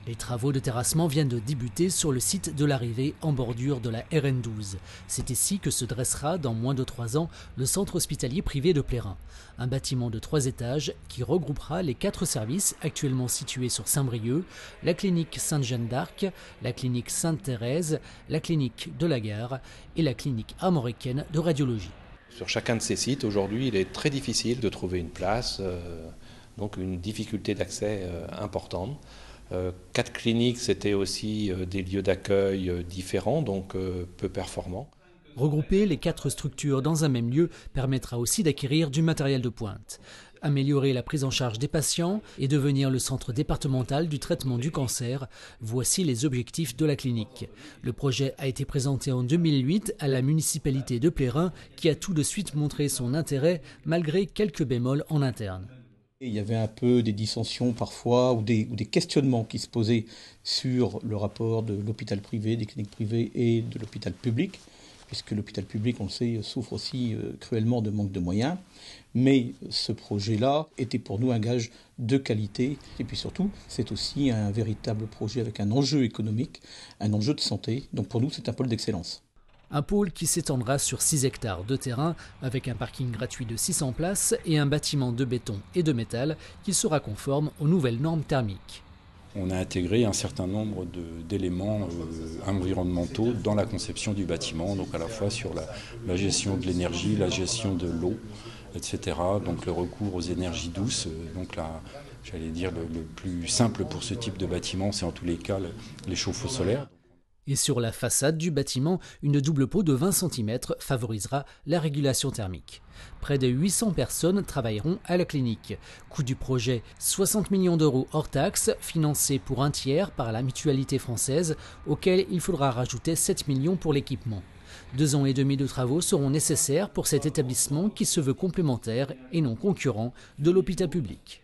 Les travaux de terrassement viennent de débuter sur le site de l'arrivée en bordure de la RN12. C'est ici que se dressera dans moins de 3 ans le centre hospitalier privé de Plérin. Un bâtiment de 3 étages qui regroupera les 4 services actuellement situés sur Saint-Brieuc, la clinique Sainte-Jeanne d'Arc, la clinique Sainte-Thérèse, la clinique de la Gare et la clinique armoricaine de radiologie. Sur chacun de ces sites, aujourd'hui, il est très difficile de trouver une place, donc une difficulté d'accès importante. 4 cliniques, c'était aussi des lieux d'accueil différents, donc peu performants. Regrouper les 4 structures dans un même lieu permettra aussi d'acquérir du matériel de pointe, améliorer la prise en charge des patients et devenir le centre départemental du traitement du cancer. Voici les objectifs de la clinique. Le projet a été présenté en 2008 à la municipalité de Plérin qui a tout de suite montré son intérêt malgré quelques bémols en interne. Il y avait un peu des dissensions parfois ou des questionnements qui se posaient sur le rapport de l'hôpital privé, des cliniques privées et de l'hôpital public, puisque l'hôpital public, on le sait, souffre aussi cruellement de manque de moyens. Mais ce projet-là était pour nous un gage de qualité. Et puis surtout, c'est aussi un véritable projet avec un enjeu économique, un enjeu de santé. Donc pour nous, c'est un pôle d'excellence. Un pôle qui s'étendra sur 6 hectares de terrain avec un parking gratuit de 600 places et un bâtiment de béton et de métal qui sera conforme aux nouvelles normes thermiques. On a intégré un certain nombre d'éléments environnementaux dans la conception du bâtiment, donc à la fois sur la gestion de l'énergie, la gestion de l'eau, etc. Donc le recours aux énergies douces, donc là, j'allais dire le plus simple pour ce type de bâtiment, c'est en tous les cas les chauffe-eau solaires. Et sur la façade du bâtiment, une double peau de 20 cm favorisera la régulation thermique. Près de 800 personnes travailleront à la clinique. Coût du projet, 60 millions d'euros hors taxes, financé pour un tiers par la mutualité française, auquel il faudra rajouter 7 millions pour l'équipement. 2 ans et demi de travaux seront nécessaires pour cet établissement qui se veut complémentaire et non concurrent de l'hôpital public.